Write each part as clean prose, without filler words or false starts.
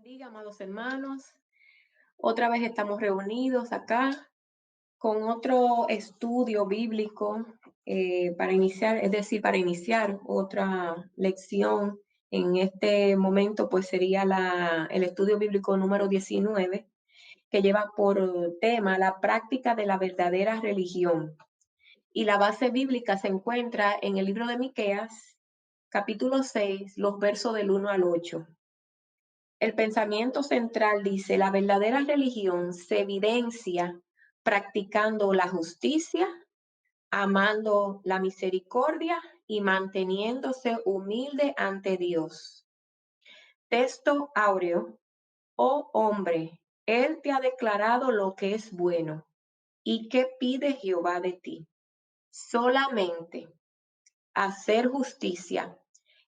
bendiga, amados hermanos. Otra vez estamos reunidos acá con otro estudio bíblico para iniciar, es decir, para iniciar otra lección. En este momento, pues sería el estudio bíblico número 19, que lleva por tema la práctica de la verdadera religión. Y la base bíblica se encuentra en el libro de Miqueas, capítulo 6, los versos del 1 al 8. El pensamiento central dice, la verdadera religión se evidencia practicando la justicia, amando la misericordia y manteniéndose humilde ante Dios. Texto áureo, oh hombre, Él te ha declarado lo que es bueno. ¿Y qué pide Jehová de ti? Solamente hacer justicia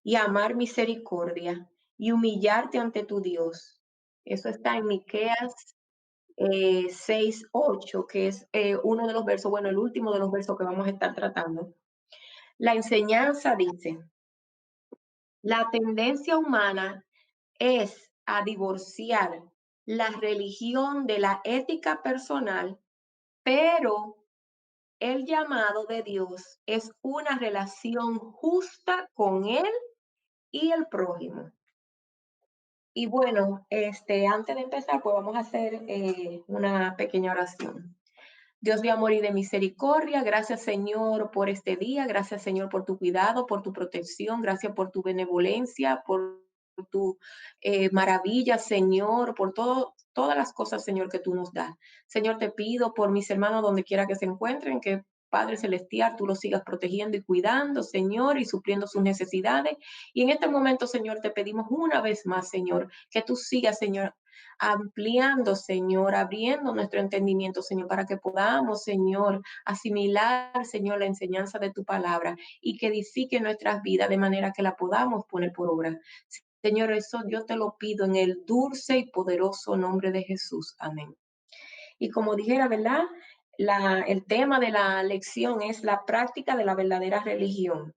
y amar misericordia y humillarte ante tu Dios. Eso está en Miqueas 6:8, que es uno de los versos, bueno, el último de los versos que vamos a estar tratando. La enseñanza dice, la tendencia humana es a divorciar la religión de la ética personal, pero el llamado de Dios es una relación justa con Él y el prójimo. Y bueno, antes de empezar, pues vamos a hacer una pequeña oración. Dios de amor y de misericordia, gracias Señor por este día, gracias Señor por tu cuidado, por tu protección, gracias por tu benevolencia, por tu maravilla, Señor, por todas las cosas, Señor, que tú nos das. Señor, te pido por mis hermanos donde quiera que se encuentren, que Padre Celestial, tú los sigas protegiendo y cuidando, Señor, y supliendo sus necesidades. Y en este momento, Señor, te pedimos una vez más, Señor, que tú sigas, Señor, ampliando, Señor, abriendo nuestro entendimiento, Señor, para que podamos, Señor, asimilar, Señor, la enseñanza de tu palabra y que edifique nuestras vidas de manera que la podamos poner por obra. Señor, eso yo te lo pido en el dulce y poderoso nombre de Jesús. Amén. Y como dijera, ¿verdad? El tema de la lección es la práctica de la verdadera religión.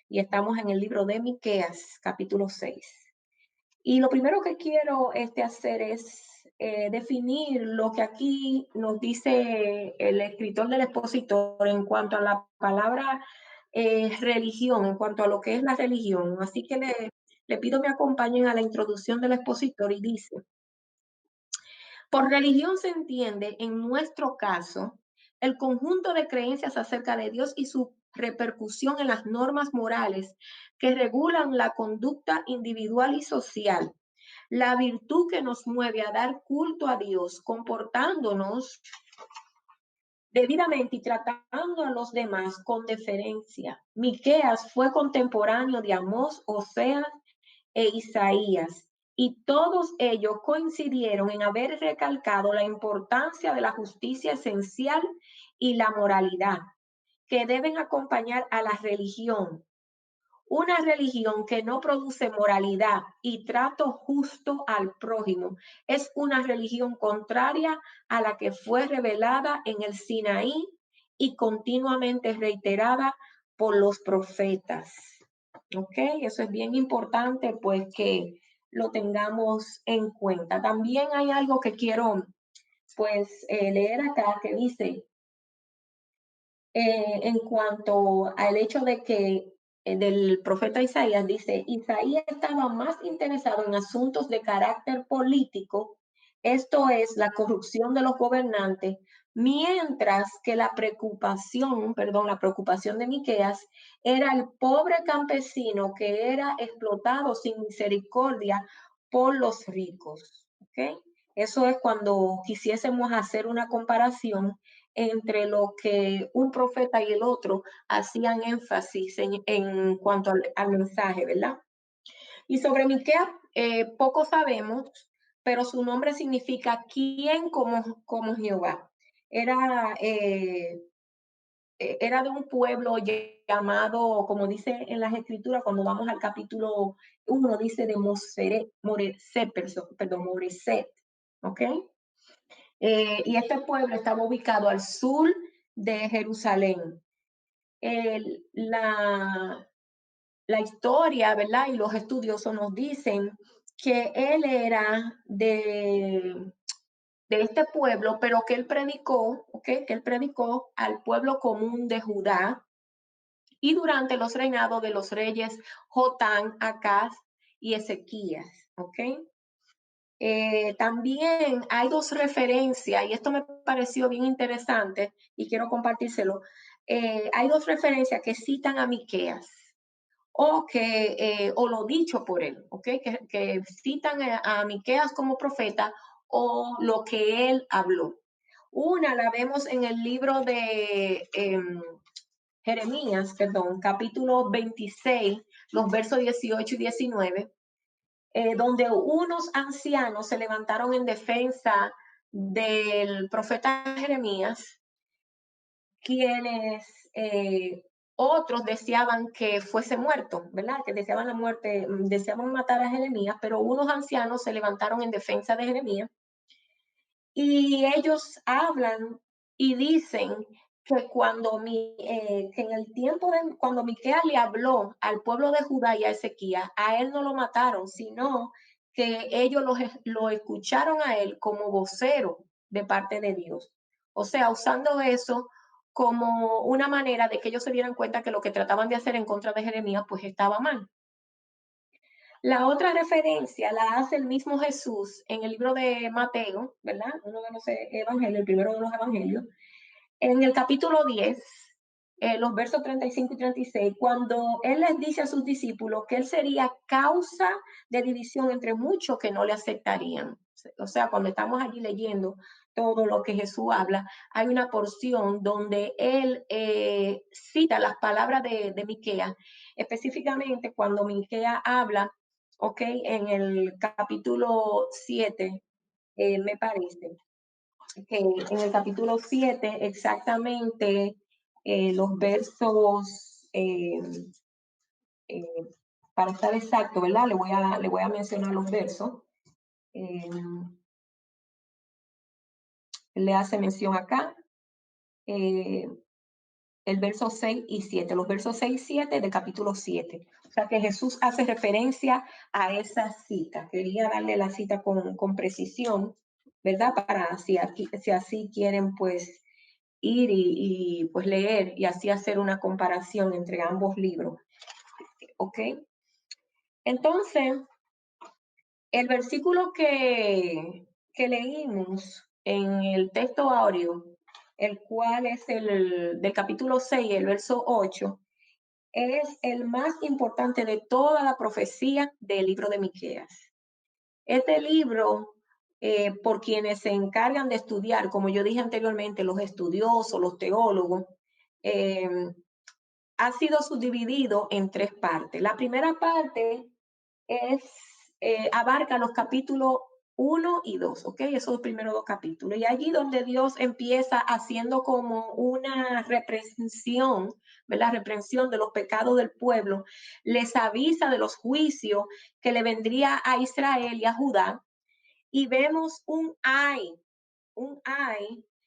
Y estamos en el libro de Miqueas, capítulo 6. Y lo primero que quiero hacer es definir lo que aquí nos dice el escritor del expositor en cuanto a la palabra religión, en cuanto a lo que es la religión. Así que le pido me acompañen a la introducción del expositor y dice, por religión se entiende, en nuestro caso, el conjunto de creencias acerca de Dios y su repercusión en las normas morales que regulan la conducta individual y social, la virtud que nos mueve a dar culto a Dios, comportándonos debidamente y tratando a los demás con deferencia. Miqueas fue contemporáneo de Amós, Oseas e Isaías, y todos ellos coincidieron en haber recalcado la importancia de la justicia esencial y la moralidad que deben acompañar a la religión. Una religión que no produce moralidad y trato justo al prójimo es una religión contraria a la que fue revelada en el Sinaí y continuamente reiterada por los profetas. ¿Ok? Eso es bien importante, pues que lo tengamos en cuenta. También hay algo que quiero, pues, leer acá que dice, en cuanto al hecho de que del profeta Isaías, dice, Isaías estaba más interesado en asuntos de carácter político, esto es la corrupción de los gobernantes, mientras que la preocupación de Miqueas era el pobre campesino que era explotado sin misericordia por los ricos. ¿Okay? Eso es cuando quisiésemos hacer una comparación entre lo que un profeta y el otro hacían énfasis en cuanto al mensaje, ¿verdad? Y sobre Miqueas poco sabemos, pero su nombre significa ¿quién como Jehová? Era, era de un pueblo llamado, como dice en las escrituras, cuando vamos al capítulo 1, dice de Moreset, ¿ok? Y este pueblo estaba ubicado al sur de Jerusalén. El- la, la historia, ¿verdad? Y los estudiosos nos dicen que él era de este pueblo, pero que él predicó, ¿okay? Que él predicó al pueblo común de Judá y durante los reinados de los reyes Jotán, Acaz y Ezequías, ¿ok? También hay dos referencias, y esto me pareció bien interesante y quiero compartírselo. Hay dos referencias que citan a Miqueas o lo dicho por él, ¿ok? Que citan a Miqueas como profeta o lo que él habló. Una la vemos en el libro de Jeremías, perdón, capítulo 26, los versos 18 y 19, donde unos ancianos se levantaron en defensa del profeta Jeremías, quienes otros deseaban que fuese muerto, ¿verdad? Que deseaban la muerte, deseaban matar a Jeremías, pero unos ancianos se levantaron en defensa de Jeremías y ellos hablan y dicen que en el tiempo de cuando Miqueas le habló al pueblo de Judá y a Ezequías, a él no lo mataron, sino que ellos lo escucharon a él como vocero de parte de Dios. O sea, usando eso como una manera de que ellos se dieran cuenta que lo que trataban de hacer en contra de Jeremías pues estaba mal. La otra referencia la hace el mismo Jesús en el libro de Mateo, ¿verdad? Uno de los evangelios, el primero de los evangelios, en el capítulo 10, los versos 35 y 36, cuando él les dice a sus discípulos que él sería causa de división entre muchos que no le aceptarían. O sea, cuando estamos allí leyendo todo lo que Jesús habla, hay una porción donde él cita las palabras de Miqueas, específicamente cuando Miqueas habla, ok, en el capítulo 7, me parece, que en el capítulo 7 exactamente los versos, eh, para estar exacto, ¿verdad? Le voy a mencionar los versos. Eh, le hace mención acá eh, el verso 6 y 7, los versos 6 y 7 del capítulo 7. O sea que Jesús hace referencia a esa cita. Quería darle la cita con precisión, ¿verdad? Para si así quieren, pues ir pues leer y así hacer una comparación entre ambos libros. ¿Ok? Entonces, el versículo que leímos en el texto áureo, el cual es el del capítulo 6, el verso 8, es el más importante de toda la profecía del libro de Miqueas. Este libro, por quienes se encargan de estudiar, como yo dije anteriormente, los estudiosos, los teólogos, eh, ha sido subdividido en tres partes. La primera parte es, abarca los capítulos 1 y 2, ¿ok? Esos primeros dos capítulos. Y allí donde Dios empieza haciendo como una reprensión, ¿verdad? Reprensión de los pecados del pueblo, les avisa de los juicios que le vendría a Israel y a Judá. Y vemos un ay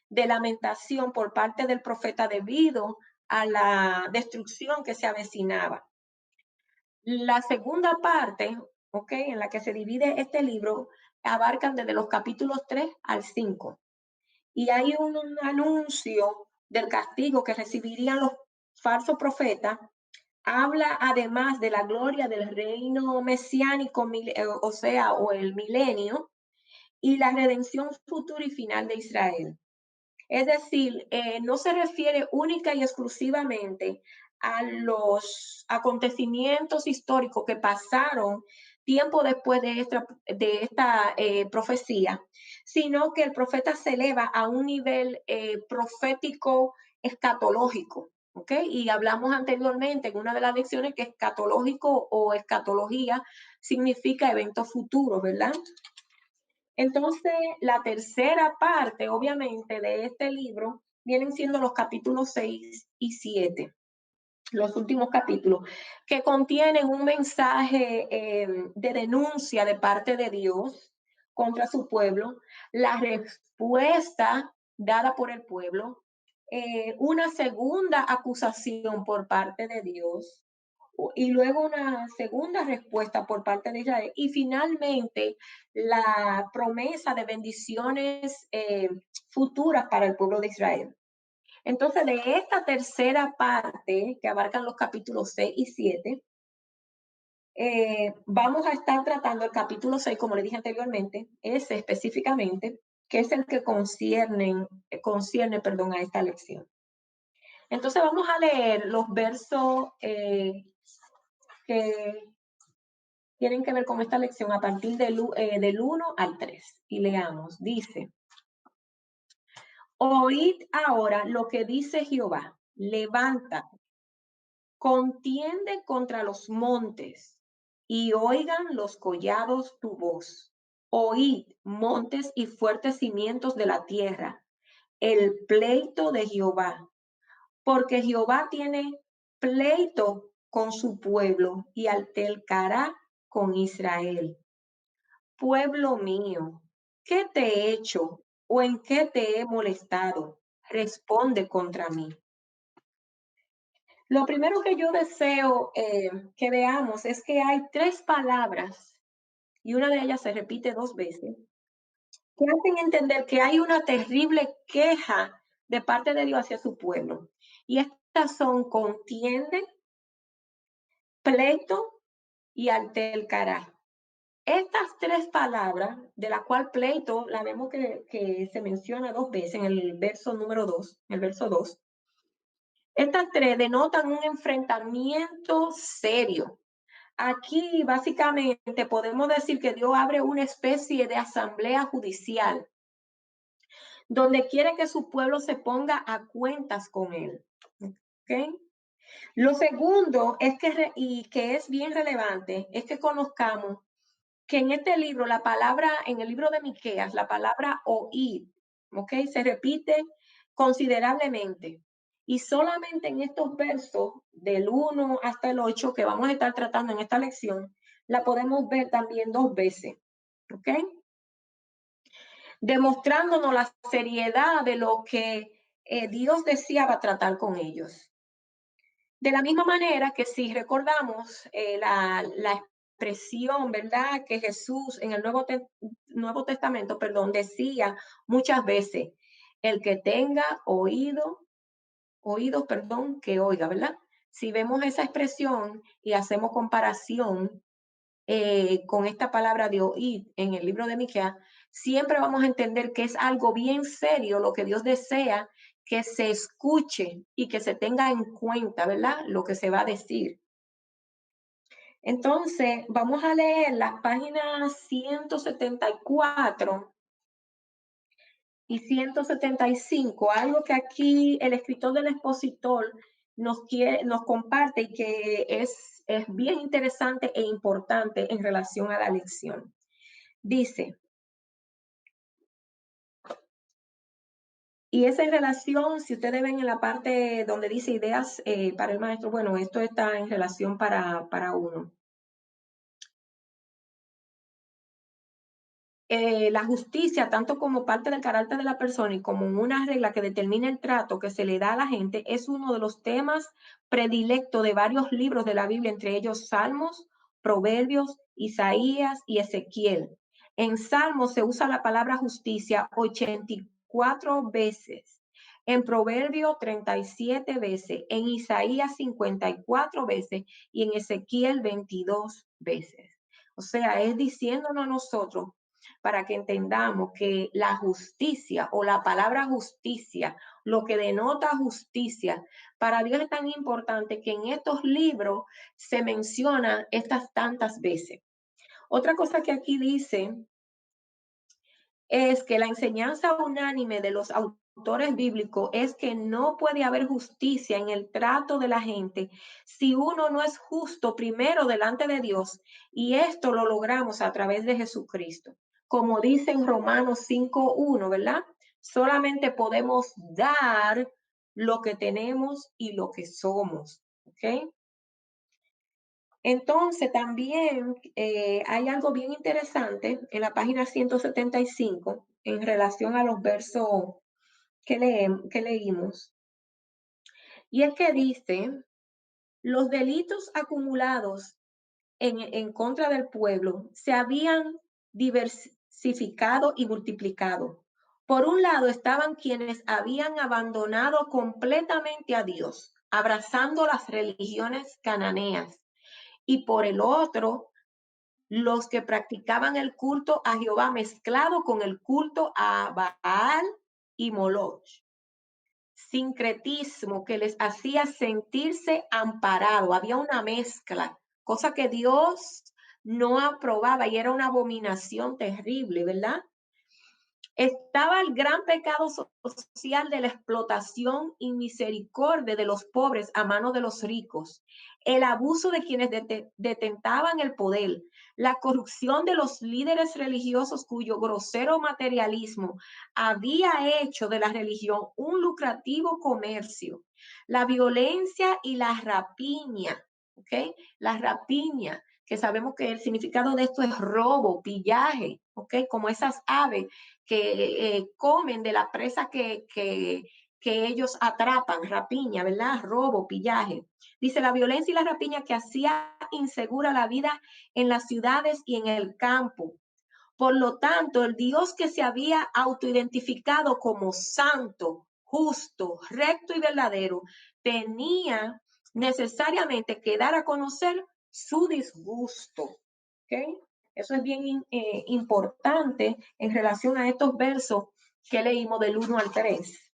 de lamentación por parte del profeta debido a la destrucción que se avecinaba. La segunda parte, ¿ok? En la que se divide este libro, abarcan desde los capítulos 3 al 5. Y hay un anuncio del castigo que recibirían los falsos profetas. Habla además de la gloria del reino mesiánico, o sea, o el milenio, y la redención futura y final de Israel. Es decir, no se refiere única y exclusivamente a los acontecimientos históricos que pasaron tiempo después de esta profecía, sino que el profeta se eleva a un nivel profético escatológico. ¿Ok? Y hablamos anteriormente en una de las lecciones que escatológico o escatología significa evento futuro, ¿verdad? Entonces, la tercera parte, obviamente, de este libro vienen siendo los capítulos 6 y 7, los últimos capítulos, que contienen un mensaje de denuncia de parte de Dios contra su pueblo, la respuesta dada por el pueblo, una segunda acusación por parte de Dios, y luego una segunda respuesta por parte de Israel y finalmente la promesa de bendiciones futuras para el pueblo de Israel. Entonces, de esta tercera parte, que abarcan los capítulos 6 y 7, vamos a estar tratando el capítulo 6, como le dije anteriormente, ese específicamente, que es el que concierne, perdón, a esta lección. Entonces vamos a leer los versos que tienen que ver con esta lección a partir del 1 al 3. Y leamos, dice, oíd ahora lo que dice Jehová, levanta, contiende contra los montes y oigan los collados tu voz. Oíd, montes y fuertes cimientos de la tierra, el pleito de Jehová, porque Jehová tiene pleito con su pueblo y altercará con Israel. Pueblo mío, ¿qué te he hecho o en qué te he molestado? Responde contra mí. Lo primero que yo deseo que veamos es que hay tres palabras y una de ellas se repite dos veces que hacen entender que hay una terrible queja de parte de Dios hacia su pueblo. Y estas son contiende, pleito y altercará. Estas tres palabras, de la cual pleito, la vemos que se menciona dos veces en el verso número 2, el verso 2. Estas tres denotan un enfrentamiento serio. Aquí básicamente podemos decir que Dios abre una especie de asamblea judicial donde quiere que su pueblo se ponga a cuentas con él. ¿Okay? Lo segundo es y que es bien relevante, es que conozcamos que en este libro, la palabra, en el libro de Miqueas, la palabra oír, ¿ok? Se repite considerablemente. Y solamente en estos versos, del 1 hasta el 8, que vamos a estar tratando en esta lección, la podemos ver también dos veces, ¿ok? Demostrándonos la seriedad de lo que Dios deseaba tratar con ellos. De la misma manera que si recordamos la expresión, ¿verdad? Que Jesús en el Nuevo Testamento, perdón, decía muchas veces, el que tenga oídos, perdón, que oiga, ¿verdad? Si vemos esa expresión y hacemos comparación con esta palabra de oír en el libro de Miqueas, siempre vamos a entender que es algo bien serio lo que Dios desea que se escuche y que se tenga en cuenta, ¿verdad? Lo que se va a decir. Entonces, vamos a leer las páginas 174 y 175, algo que aquí el escritor del expositor nos comparte y que es bien interesante e importante en relación a la lección. Dice, y esa en relación, si ustedes ven en la parte donde dice ideas para el maestro, bueno, esto está en relación para uno. La justicia, tanto como parte del carácter de la persona y como una regla que determina el trato que se le da a la gente, es uno de los temas predilectos de varios libros de la Biblia, entre ellos Salmos, Proverbios, Isaías y Ezequiel. En Salmos se usa la palabra justicia 84 veces, en Proverbios 37 veces, en Isaías 54 veces y en Ezequiel 22 veces. O sea, es diciéndonos a nosotros para que entendamos que la justicia o la palabra justicia, lo que denota justicia, para Dios es tan importante que en estos libros se menciona estas tantas veces. Otra cosa que aquí dice es que la enseñanza unánime de los autores bíblicos es que no puede haber justicia en el trato de la gente si uno no es justo primero delante de Dios, y esto lo logramos a través de Jesucristo. Como dice en Romanos 5:1, ¿verdad? Solamente podemos dar lo que tenemos y lo que somos, ¿ok? Entonces, también hay algo bien interesante en la página 175 en relación a los versos que leímos. Y es que dice Los delitos acumulados en contra del pueblo se habían diversificado y multiplicado. Por un lado estaban quienes habían abandonado completamente a Dios, abrazando las religiones cananeas, y por el otro, los que practicaban el culto a Jehová mezclado con el culto a Baal y Moloch. Sincretismo que les hacía sentirse amparados. Había una mezcla, cosa que Dios no aprobaba y era una abominación terrible, ¿verdad? Estaba el gran pecado social de la explotación y misericordia de los pobres a manos de los ricos, el abuso de quienes detentaban el poder, la corrupción de los líderes religiosos cuyo grosero materialismo había hecho de la religión un lucrativo comercio, la violencia y la rapiña, ¿ok? La rapiña, que sabemos que el significado de esto es robo, pillaje, ¿ok? Como esas aves que comen de la presa que ellos atrapan, rapiña, ¿verdad? Robo, pillaje. Dice, la violencia y la rapiña que hacía insegura la vida en las ciudades y en el campo. Por lo tanto, el Dios que se había autoidentificado como santo, justo, recto y verdadero, tenía necesariamente que dar a conocer su disgusto. ¿Okay? Eso es bien importante en relación a estos versos que leímos del 1 al 3.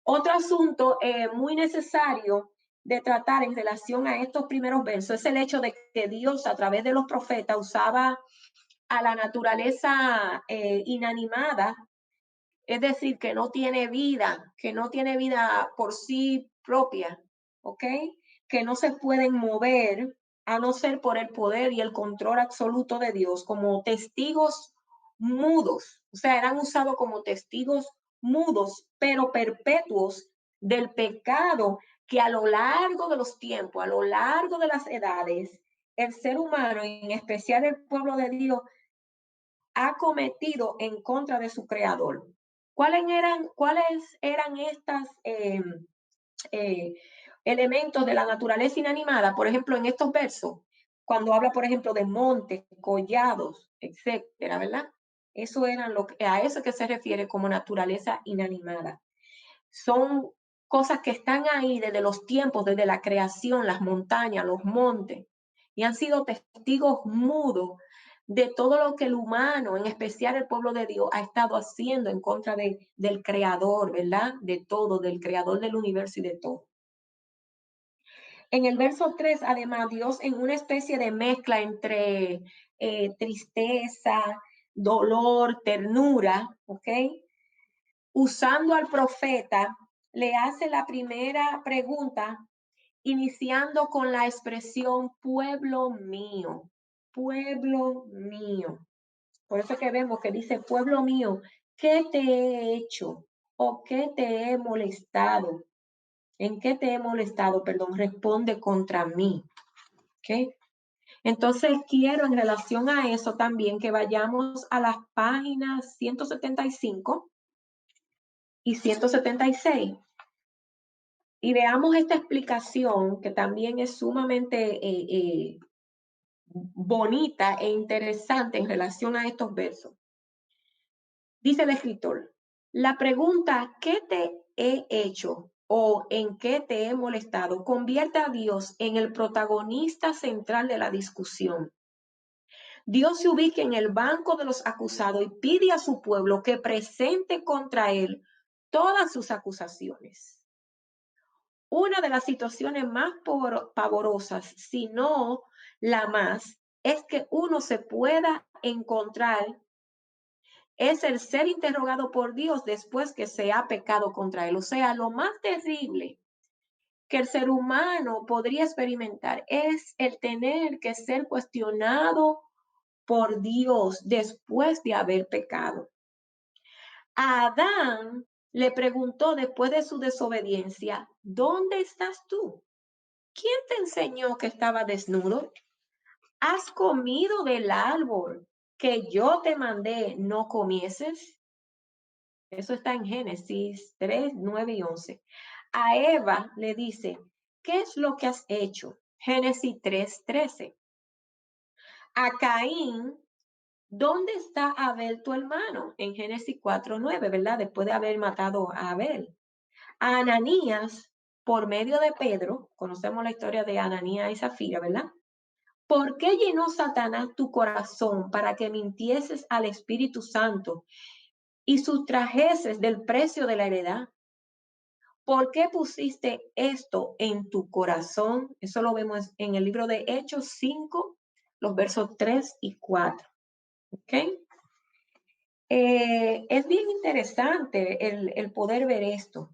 Otro asunto muy necesario de tratar en relación a estos primeros versos es el hecho de que Dios a través de los profetas usaba a la naturaleza inanimada, es decir, que no tiene vida por sí propia, ¿ok? Que no se pueden mover a no ser por el poder y el control absoluto de Dios, como testigos mudos, o sea, eran usados como testigos mudos, pero perpetuos del pecado que a lo largo de los tiempos, a lo largo de las edades, el ser humano, en especial el pueblo de Dios, ha cometido en contra de su creador. ¿Cuáles eran estos elementos de la naturaleza inanimada? Por ejemplo, en estos versos, cuando habla, por ejemplo, de montes, collados, etcétera, ¿verdad? Eso eran a eso que se refiere como naturaleza inanimada. Son cosas que están ahí desde los tiempos, desde la creación, las montañas, los montes, y han sido testigos mudos de todo lo que el humano, en especial el pueblo de Dios, ha estado haciendo en contra del creador, ¿verdad? De todo, del creador del universo y de todo. En el verso 3, además, Dios en una especie de mezcla entre tristeza, dolor, ternura, ¿ok? Usando al profeta, le hace la primera pregunta, iniciando con la expresión pueblo mío, pueblo mío. Por eso que vemos que dice, pueblo mío, ¿qué te he hecho? ¿O qué te he molestado? ¿En qué te he molestado? Perdón, responde contra mí. ¿Ok? Entonces quiero en relación a eso también que vayamos a las páginas 175 y 176 y veamos esta explicación que también es sumamente bonita e interesante en relación a estos versos. Dice el escritor, la pregunta ¿qué te he hecho o en qué te he molestado? Convierte a Dios en el protagonista central de la discusión. Dios se ubica en el banco de los acusados y pide a su pueblo que presente contra él todas sus acusaciones. Una de las situaciones más pavorosas, si no la más, es que uno se pueda encontrar, es el ser interrogado por Dios después que se ha pecado contra él. O sea, lo más terrible que el ser humano podría experimentar es el tener que ser cuestionado por Dios después de haber pecado. A Adán le preguntó después de su desobediencia, ¿dónde estás tú? ¿Quién te enseñó que estaba desnudo? ¿Has comido del árbol que yo te mandé no comieses? Eso está en Génesis 3, 9 y 11. A Eva le dice, ¿qué es lo que has hecho? Génesis 3:13. A Caín, ¿dónde está Abel tu hermano? En Génesis 4:9, ¿verdad? Después de haber matado a Abel. A Ananías, por medio de Pedro, conocemos la historia de Ananías y Zafira, ¿verdad? ¿Por qué llenó Satanás tu corazón para que mintieses al Espíritu Santo y sustrajeses del precio de la heredad? ¿Por qué pusiste esto en tu corazón? Eso lo vemos en el libro de Hechos 5, los versos 3 y 4. ¿Ok? Es bien interesante el poder ver esto.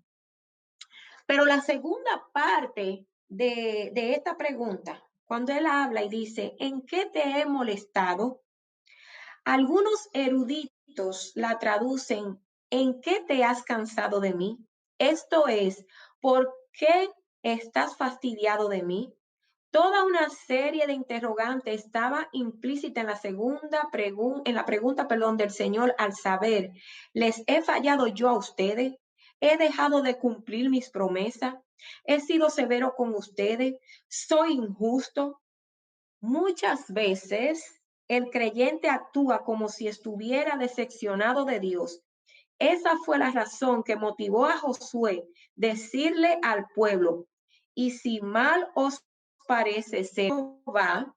Pero la segunda parte de esta pregunta, cuando él habla y dice, ¿en qué te he molestado? Algunos eruditos la traducen, ¿en qué te has cansado de mí? Esto es, ¿por qué estás fastidiado de mí? Toda una serie de interrogantes estaba implícita en la pregunta, del Señor al saber, ¿les he fallado yo a ustedes? ¿He dejado de cumplir mis promesas? ¿He sido severo con ustedes? ¿Soy injusto? Muchas veces el creyente actúa como si estuviera decepcionado de Dios. Esa fue la razón que motivó a Josué decirle al pueblo, y si mal os parece Jehová,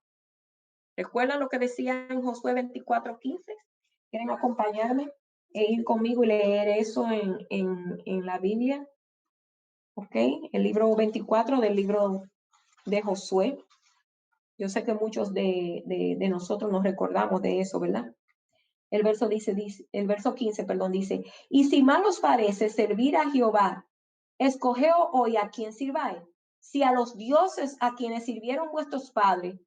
¿recuerdan lo que decía en Josué 24:15? ¿Quieren acompañarme e ir conmigo y leer eso en la Biblia? ¿Ok? El libro 24 del libro de Josué. Yo sé que muchos de nosotros nos recordamos de eso, ¿verdad? El verso 15, perdón, dice, y si mal os parece servir a Jehová, escogeos hoy a quién sirváis, si a los dioses a quienes sirvieron vuestros padres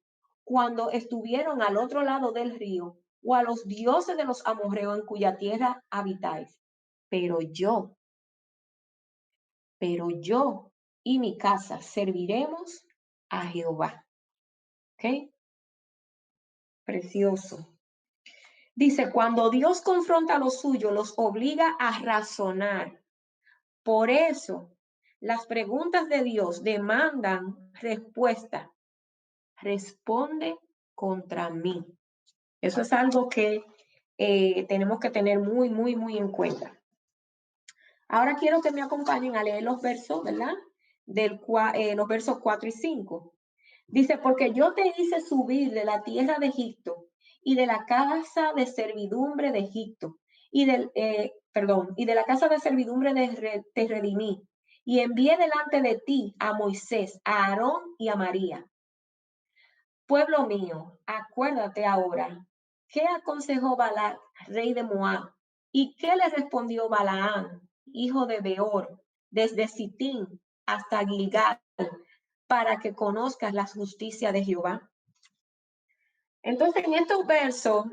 cuando estuvieron al otro lado del río, o a los dioses de los amorreos en cuya tierra habitáis. Pero yo y mi casa serviremos a Jehová. ¿Ok? Precioso. Dice, cuando Dios confronta a los suyos, los obliga a razonar. Por eso, las preguntas de Dios demandan respuesta. Responde contra mí. Eso es algo que tenemos que tener muy, muy, muy en cuenta. Ahora quiero que me acompañen a leer los versos, ¿verdad? Los versos 4 y 5. Dice, porque yo te hice subir de la tierra de Egipto y de la casa de servidumbre de Egipto y de la casa de servidumbre te redimí y envié delante de ti a Moisés, a Aarón y a María. Pueblo mío, acuérdate ahora, ¿qué aconsejó Balac, rey de Moab? ¿Y qué le respondió Balaam, hijo de Beor, desde Sitín hasta Gilgal, para que conozcas la justicia de Jehová? Entonces, en estos versos,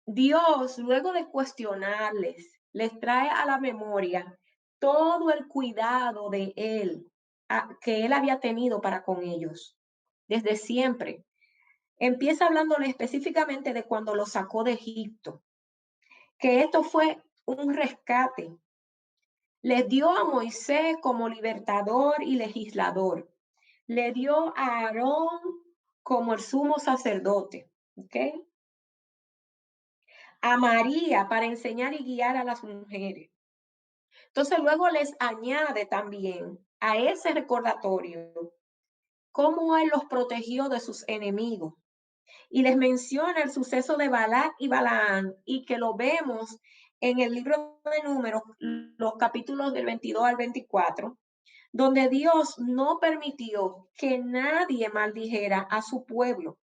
Dios, luego de cuestionarles, les trae a la memoria todo el cuidado de Él, que Él había tenido para con ellos, desde siempre. Empieza hablándole específicamente de cuando los sacó de Egipto, que esto fue un rescate. Les dio a Moisés como libertador y legislador. Le dio a Aarón como el sumo sacerdote, ¿ok? A María para enseñar y guiar a las mujeres. Entonces luego les añade también a ese recordatorio cómo él los protegió de sus enemigos. Y les menciona el suceso de Balac y Balaam, y que lo vemos en el libro de Números, los capítulos del 22 al 24, donde Dios no permitió que nadie maldijera a su pueblo.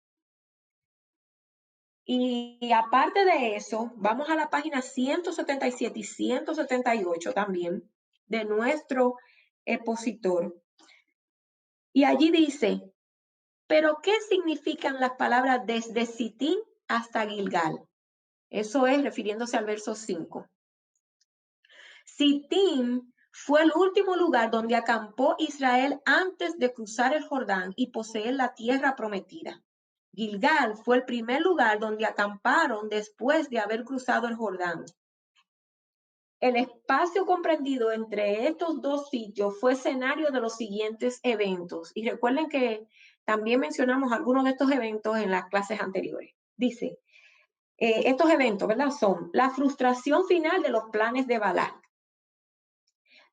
Y aparte de eso, vamos a la página 177 y 178 también de nuestro expositor. Y allí dice, ¿pero qué significan las palabras desde Sitín hasta Gilgal? Eso es refiriéndose al verso 5. Sitín fue el último lugar donde acampó Israel antes de cruzar el Jordán y poseer la tierra prometida. Gilgal fue el primer lugar donde acamparon después de haber cruzado el Jordán. El espacio comprendido entre estos dos sitios fue escenario de los siguientes eventos. Y recuerden que también mencionamos algunos de estos eventos en las clases anteriores. Dice, estos eventos, ¿verdad? Son la frustración final de los planes de Balac,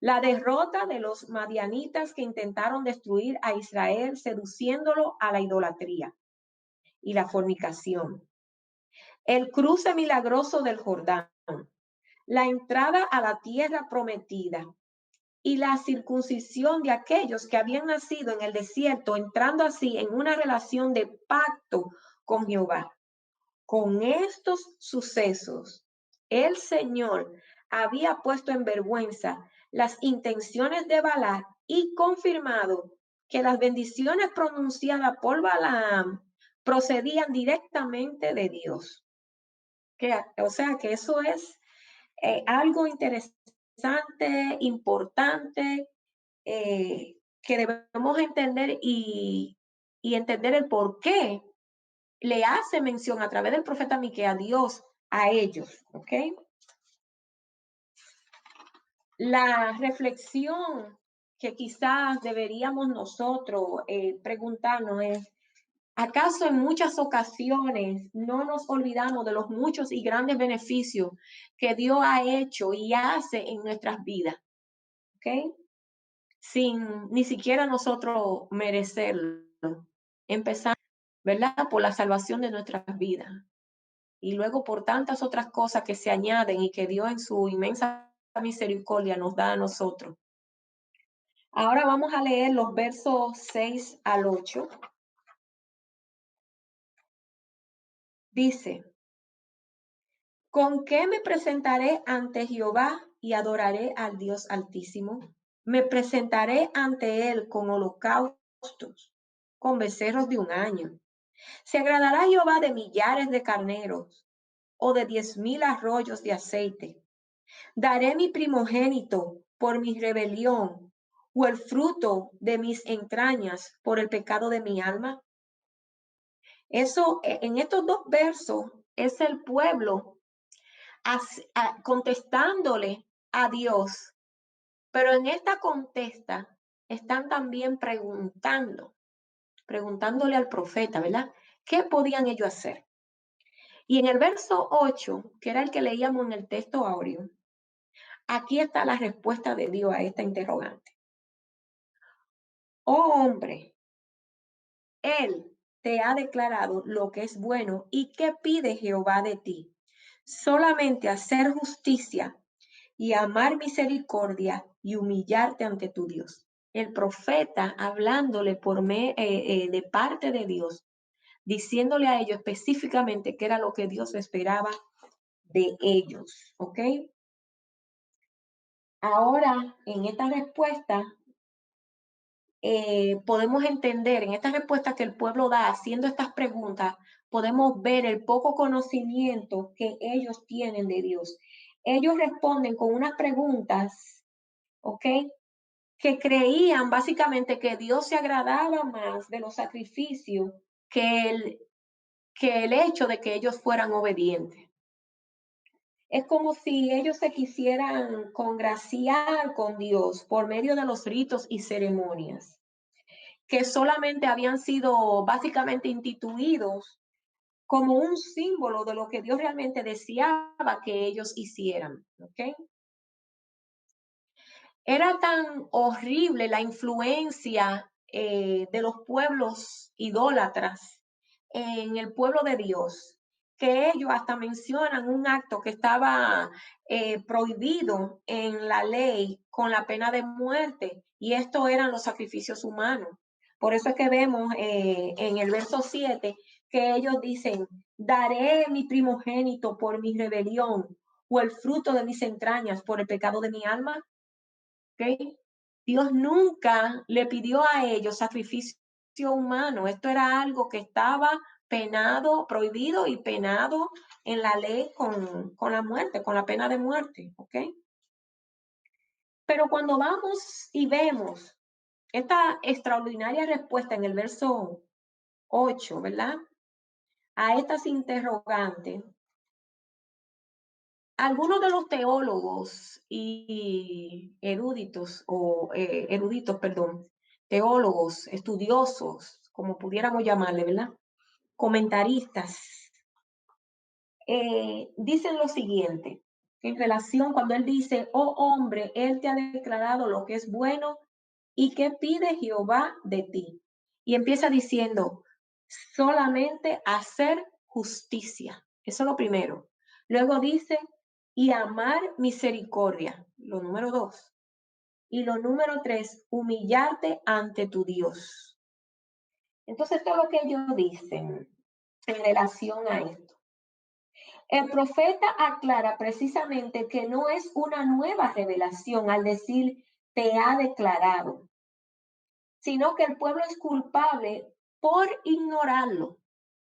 la derrota de los madianitas que intentaron destruir a Israel seduciéndolo a la idolatría y la fornicación, el cruce milagroso del Jordán, la entrada a la tierra prometida y la circuncisión de aquellos que habían nacido en el desierto, entrando así en una relación de pacto con Jehová. Con estos sucesos, el Señor había puesto en vergüenza las intenciones de Balac y confirmado que las bendiciones pronunciadas por Balaam procedían directamente de Dios. O sea que eso es algo interesante, importante, que debemos entender y entender el por qué le hace mención a través del profeta Miqueas a Dios a ellos, ¿ok? La reflexión que quizás deberíamos nosotros preguntarnos es, ¿acaso en muchas ocasiones no nos olvidamos de los muchos y grandes beneficios que Dios ha hecho y hace en nuestras vidas? ¿Ok? Sin ni siquiera nosotros merecerlo. Empezando, ¿verdad? Por la salvación de nuestras vidas. Y luego por tantas otras cosas que se añaden y que Dios en su inmensa misericordia nos da a nosotros. Ahora vamos a leer los versos 6 al 8. Dice, ¿con qué me presentaré ante Jehová y adoraré al Dios Altísimo? Me presentaré ante él con holocaustos, con becerros de un año. ¿Se agradará Jehová de millares de carneros o de 10,000 arroyos de aceite? ¿Daré mi primogénito por mi rebelión o el fruto de mis entrañas por el pecado de mi alma? Eso, en estos dos versos, es el pueblo contestándole a Dios, pero en esta contesta están también preguntándole al profeta, ¿verdad? ¿Qué podían ellos hacer? Y en el verso 8, que era el que leíamos en el texto áureo, aquí está la respuesta de Dios a esta interrogante. Oh hombre, Él te ha declarado lo que es bueno y qué pide Jehová de ti. Solamente hacer justicia y amar misericordia y humillarte ante tu Dios. El profeta hablándole de parte de Dios, diciéndole a ellos específicamente qué era lo que Dios esperaba de ellos, ¿ok? Ahora, en esta respuesta, podemos entender, en esta respuesta que el pueblo da haciendo estas preguntas, podemos ver el poco conocimiento que ellos tienen de Dios. Ellos responden con unas preguntas, ¿ok? Que creían básicamente que Dios se agradaba más de los sacrificios que el hecho de que ellos fueran obedientes. Es como si ellos se quisieran congraciar con Dios por medio de los ritos y ceremonias, que solamente habían sido básicamente instituidos como un símbolo de lo que Dios realmente deseaba que ellos hicieran. ¿Ok? Era tan horrible la influencia de los pueblos idólatras en el pueblo de Dios, que ellos hasta mencionan un acto que estaba prohibido en la ley con la pena de muerte, y esto eran los sacrificios humanos. Por eso es que vemos en el verso 7 que ellos dicen, daré mi primogénito por mi rebelión o el fruto de mis entrañas por el pecado de mi alma. ¿Okay? Dios nunca le pidió a ellos sacrificio humano. Esto era algo que estaba penado, prohibido y penado en la ley con la muerte, con la pena de muerte. ¿Ok? Pero cuando vamos y vemos esta extraordinaria respuesta en el verso 8, ¿verdad? A estas interrogantes, Algunos de los teólogos y eruditos, perdón, teólogos, estudiosos, como pudiéramos llamarle, ¿verdad? Comentaristas, dicen lo siguiente, en relación cuando él dice, oh hombre, él te ha declarado lo que es bueno y qué pide Jehová de ti. Y empieza diciendo, solamente hacer justicia. Eso es lo primero. Luego dice, y amar misericordia, lo número 2. Y lo número 3, humillarte ante tu Dios. Entonces, todo lo que ellos dicen en relación a esto. El profeta aclara precisamente que no es una nueva revelación al decir te ha declarado, sino que el pueblo es culpable por ignorarlo.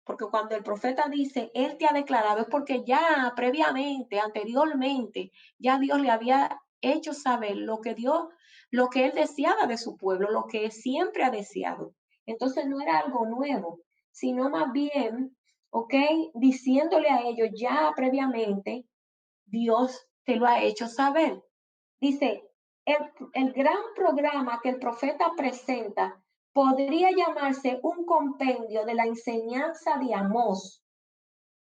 Porque cuando el profeta dice, Él te ha declarado, es porque ya previamente, anteriormente, ya Dios le había hecho saber lo que Él deseaba de su pueblo, lo que siempre ha deseado. Entonces no era algo nuevo, sino más bien, ¿ok? Diciéndole a ellos ya previamente, Dios te lo ha hecho saber. Dice, el, el gran programa que el profeta presenta podría llamarse un compendio de la enseñanza de Amós,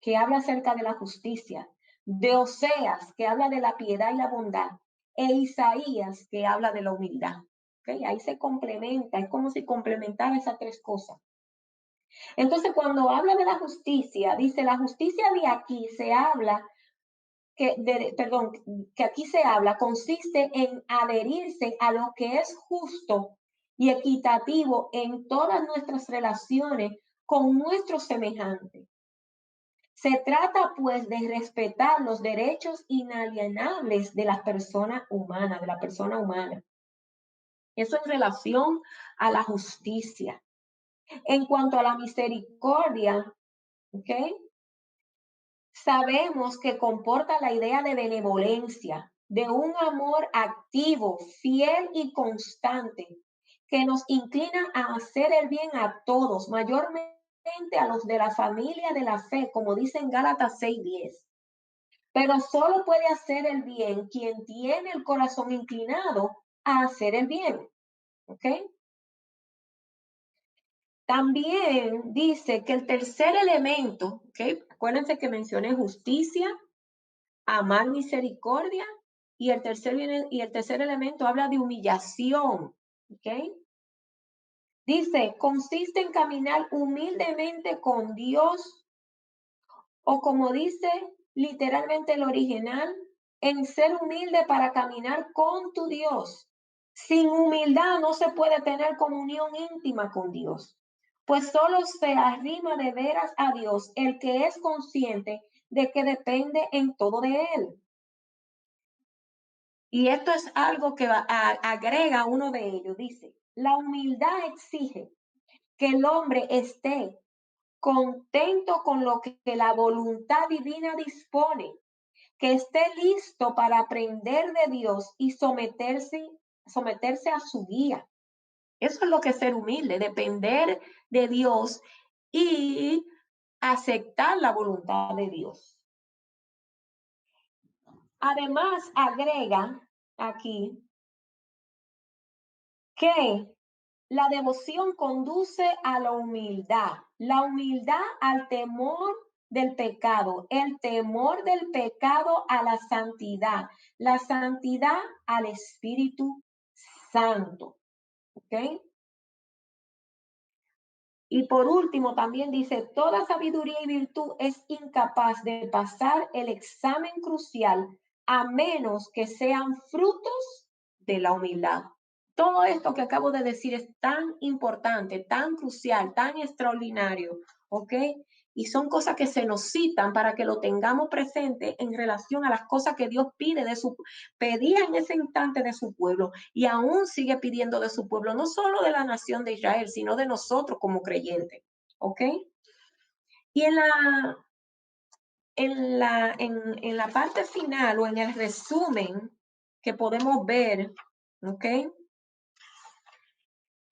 que habla acerca de la justicia, de Oseas, que habla de la piedad y la bondad, e Isaías, que habla de la humildad. ¿Okay? Ahí se complementa, es como si complementara esas tres cosas. Entonces, cuando habla de la justicia, dice, la justicia de aquí se habla que aquí se habla consiste en adherirse a lo que es justo y equitativo en todas nuestras relaciones con nuestros semejantes. Se trata pues de respetar los derechos inalienables de la persona humana. Eso en relación a la justicia. En cuanto a la misericordia, ¿ok? Sabemos que comporta la idea de benevolencia, de un amor activo, fiel y constante, que nos inclina a hacer el bien a todos, mayormente a los de la familia de la fe, como dice en Gálatas 6:10. Pero solo puede hacer el bien quien tiene el corazón inclinado a hacer el bien. ¿Ok? También dice que el tercer elemento, ¿ok? Acuérdense que mencioné justicia, amar misericordia y el tercer elemento habla de humillación, ¿ok? Dice, consiste en caminar humildemente con Dios o como dice literalmente el original, en ser humilde para caminar con tu Dios. Sin humildad no se puede tener comunión íntima con Dios, pues solo se arrima de veras a Dios el que es consciente de que depende en todo de Él. Y esto es algo que agrega uno de ellos. Dice, la humildad exige que el hombre esté contento con lo que la voluntad divina dispone, que esté listo para aprender de Dios y someterse a su guía. Eso es lo que es ser humilde, depender de Dios y aceptar la voluntad de Dios. Además, agrega aquí que la devoción conduce a la humildad al temor del pecado, el temor del pecado a la santidad al Espíritu Santo. ¿Ok? Y por último, también dice, toda sabiduría y virtud es incapaz de pasar el examen crucial a menos que sean frutos de la humildad. Todo esto que acabo de decir es tan importante, tan crucial, tan extraordinario, ¿ok? Y son cosas que se nos citan para que lo tengamos presente en relación a las cosas que Dios pedía en ese instante de su pueblo y aún sigue pidiendo de su pueblo, no solo de la nación de Israel, sino de nosotros como creyentes, ¿ok? Y en la parte final o en el resumen que podemos ver, ¿ok?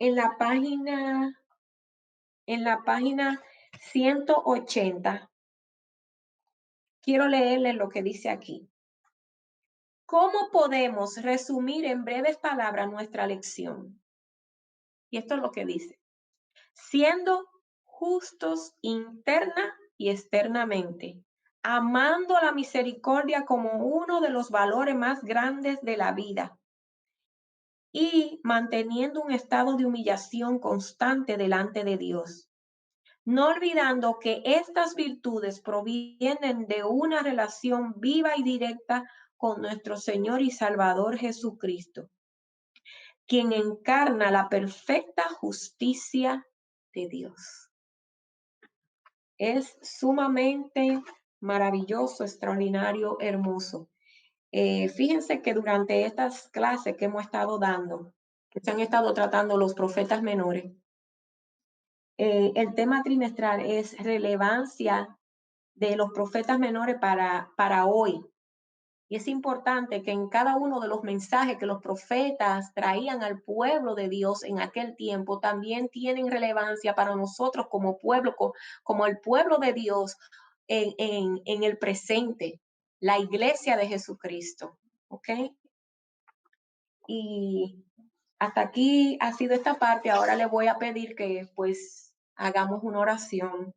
En la página, en la página 180, quiero leerles lo que dice aquí. ¿Cómo podemos resumir en breves palabras nuestra lección? Y esto es lo que dice. Siendo justos interna y externamente, amando la misericordia como uno de los valores más grandes de la vida y manteniendo un estado de humillación constante delante de Dios, no olvidando que estas virtudes provienen de una relación viva y directa con nuestro Señor y Salvador Jesucristo, quien encarna la perfecta justicia de Dios. Es sumamente maravilloso, extraordinario, hermoso. Fíjense que durante estas clases que hemos estado dando, que se han estado tratando los profetas menores, el tema trimestral es relevancia de los profetas menores para hoy. Y es importante que en cada uno de los mensajes que los profetas traían al pueblo de Dios en aquel tiempo, también tienen relevancia para nosotros como pueblo, como el pueblo de Dios en el presente, la iglesia de Jesucristo. ¿Ok? Y hasta aquí ha sido esta parte. Ahora le voy a pedir que pues hagamos una oración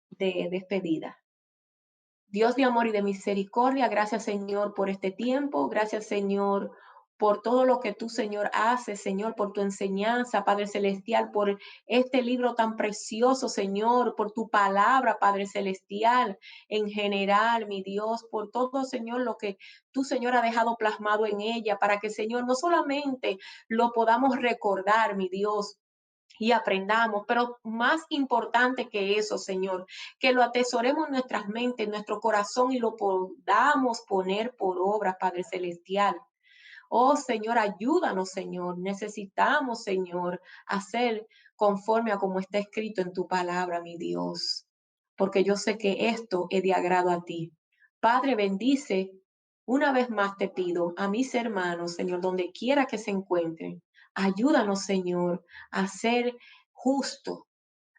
de despedida. Dios de amor y de misericordia, gracias Señor por este tiempo, gracias Señor por todo lo que tú Señor haces, Señor, por tu enseñanza, Padre Celestial, por este libro tan precioso, Señor, por tu palabra, Padre Celestial, en general, mi Dios, por todo, Señor, lo que tú, Señor, ha dejado plasmado en ella, para que, Señor, no solamente lo podamos recordar, mi Dios, y aprendamos, pero más importante que eso, Señor, que lo atesoremos en nuestras mentes, en nuestro corazón y lo podamos poner por obra, Padre Celestial. Oh Señor, ayúdanos, Señor. Necesitamos, Señor, hacer conforme a como está escrito en tu palabra, mi Dios, porque yo sé que esto es de agrado a ti. Padre, bendice. Una vez más te pido a mis hermanos, Señor, donde quiera que se encuentren, ayúdanos, Señor, a ser justo,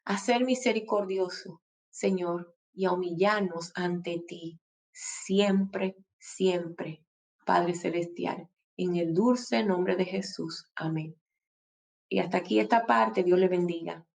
a ser misericordioso, Señor, y a humillarnos ante ti siempre, siempre, Padre Celestial. En el dulce nombre de Jesús. Amén. Y hasta aquí esta parte. Dios le bendiga.